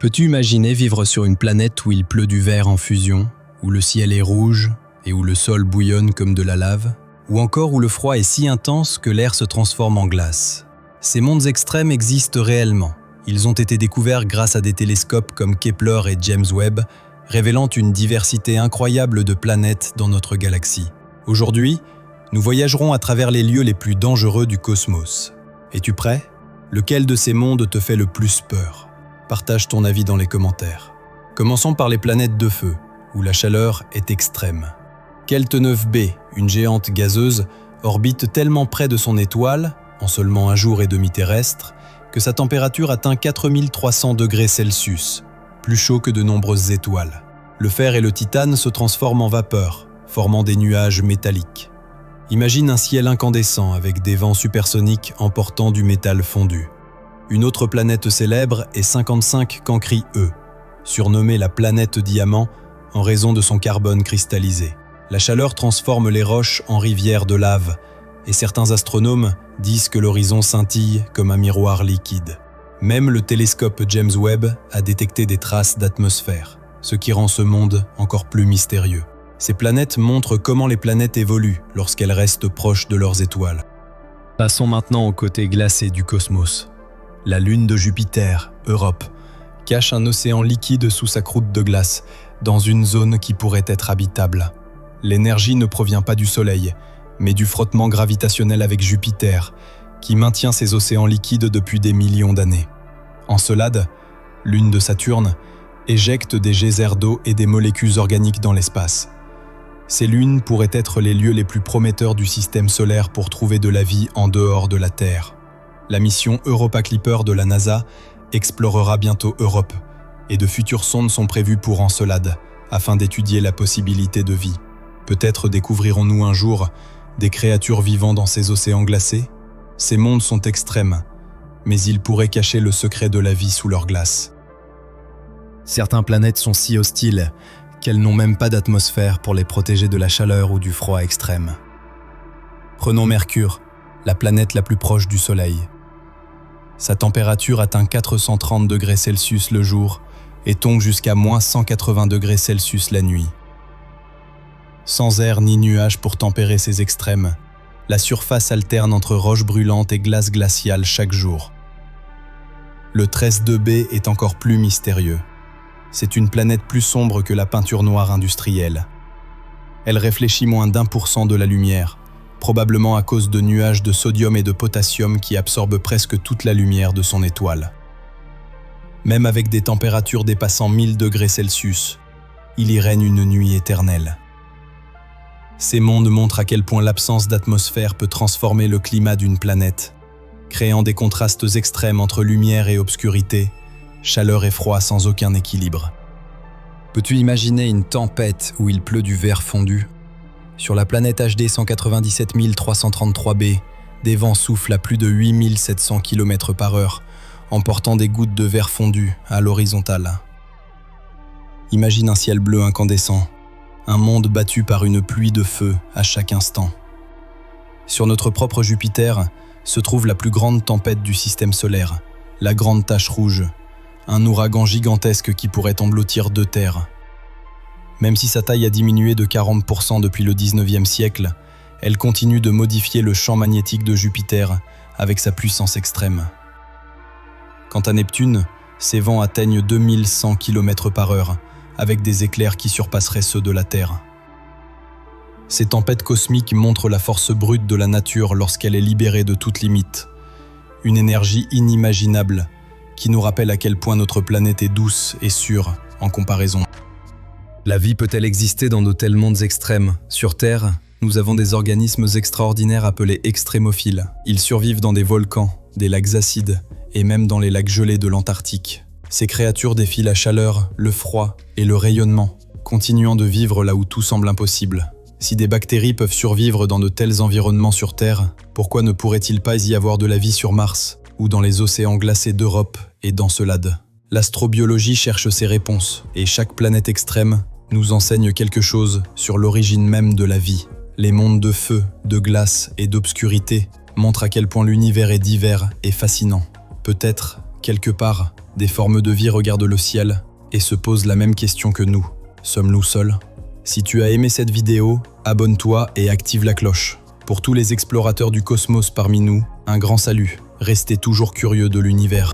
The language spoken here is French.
Peux-tu imaginer vivre sur une planète où il pleut du verre en fusion, où le ciel est rouge et où le sol bouillonne comme de la lave, ou encore où le froid est si intense que l'air se transforme en glace? Ces mondes extrêmes existent réellement. Ils ont été découverts grâce à des télescopes comme Kepler et James Webb, révélant une diversité incroyable de planètes dans notre galaxie. Aujourd'hui, nous voyagerons à travers les lieux les plus dangereux du cosmos. Es-tu prêt? Lequel de ces mondes te fait le plus peur? Partage ton avis dans les commentaires. Commençons par les planètes de feu, où la chaleur est extrême. Kelt 9b, une géante gazeuse, orbite tellement près de son étoile, en seulement un jour et demi terrestre, que sa température atteint 4300 degrés Celsius, plus chaud que de nombreuses étoiles. Le fer et le titane se transforment en vapeur, formant des nuages métalliques. Imagine un ciel incandescent avec des vents supersoniques emportant du métal fondu. Une autre planète célèbre est 55 Cancri E, surnommée la planète diamant en raison de son carbone cristallisé. La chaleur transforme les roches en rivières de lave, et certains astronomes disent que l'horizon scintille comme un miroir liquide. Même le télescope James Webb a détecté des traces d'atmosphère, ce qui rend ce monde encore plus mystérieux. Ces planètes montrent comment les planètes évoluent lorsqu'elles restent proches de leurs étoiles. Passons maintenant au côté glacé du cosmos. La lune de Jupiter, Europe, cache un océan liquide sous sa croûte de glace, dans une zone qui pourrait être habitable. L'énergie ne provient pas du Soleil, mais du frottement gravitationnel avec Jupiter, qui maintient ces océans liquides depuis des millions d'années. Encelade, lune de Saturne, éjecte des geysers d'eau et des molécules organiques dans l'espace. Ces lunes pourraient être les lieux les plus prometteurs du système solaire pour trouver de la vie en dehors de la Terre. La mission Europa Clipper de la NASA explorera bientôt Europe, et de futures sondes sont prévues pour Encelade, afin d'étudier la possibilité de vie. Peut-être découvrirons-nous un jour des créatures vivant dans ces océans glacés? Ces mondes sont extrêmes, mais ils pourraient cacher le secret de la vie sous leur glace. Certaines planètes sont si hostiles qu'elles n'ont même pas d'atmosphère pour les protéger de la chaleur ou du froid extrême. Prenons Mercure, la planète la plus proche du Soleil. Sa température atteint 430 degrés Celsius le jour et tombe jusqu'à moins 180 degrés Celsius la nuit. Sans air ni nuages pour tempérer ces extrêmes, la surface alterne entre roches brûlantes et glace glaciale chaque jour. Le 13-2b est encore plus mystérieux. C'est une planète plus sombre que la peinture noire industrielle. Elle réfléchit moins d'1% de la lumière, probablement à cause de nuages de sodium et de potassium qui absorbent presque toute la lumière de son étoile. Même avec des températures dépassant 1000 degrés Celsius, il y règne une nuit éternelle. Ces mondes montrent à quel point l'absence d'atmosphère peut transformer le climat d'une planète, créant des contrastes extrêmes entre lumière et obscurité, chaleur et froid sans aucun équilibre. Peux-tu imaginer une tempête où il pleut du verre fondu? Sur la planète HD 197 333b, des vents soufflent à plus de 8700 km/h, emportant des gouttes de verre fondu à l'horizontale. Imagine un ciel bleu incandescent, un monde battu par une pluie de feu à chaque instant. Sur notre propre Jupiter se trouve la plus grande tempête du système solaire, la Grande Tache Rouge, un ouragan gigantesque qui pourrait engloutir 2 terres. Même si sa taille a diminué de 40% depuis le 19e siècle, elle continue de modifier le champ magnétique de Jupiter avec sa puissance extrême. Quant à Neptune, ses vents atteignent 2100 km/h, avec des éclairs qui surpasseraient ceux de la Terre. Ces tempêtes cosmiques montrent la force brute de la nature lorsqu'elle est libérée de toute limite. Une énergie inimaginable qui nous rappelle à quel point notre planète est douce et sûre en comparaison. La vie peut-elle exister dans de tels mondes extrêmes? Sur Terre, nous avons des organismes extraordinaires appelés extrémophiles. Ils survivent dans des volcans, des lacs acides et même dans les lacs gelés de l'Antarctique. Ces créatures défient la chaleur, le froid et le rayonnement, continuant de vivre là où tout semble impossible. Si des bactéries peuvent survivre dans de tels environnements sur Terre, pourquoi ne pourrait-il pas y avoir de la vie sur Mars ou dans les océans glacés d'Europe et d'Encelade? L'astrobiologie cherche ces réponses et chaque planète extrême nous enseigne quelque chose sur l'origine même de la vie. Les mondes de feu, de glace et d'obscurité montrent à quel point l'univers est divers et fascinant. Peut-être, quelque part, Des formes de vie regardent le ciel et se posent la même question que nous. Sommes-nous seuls? Si tu as aimé cette vidéo, abonne-toi et active la cloche. Pour tous les explorateurs du cosmos parmi nous, un grand salut. Restez toujours curieux de l'univers.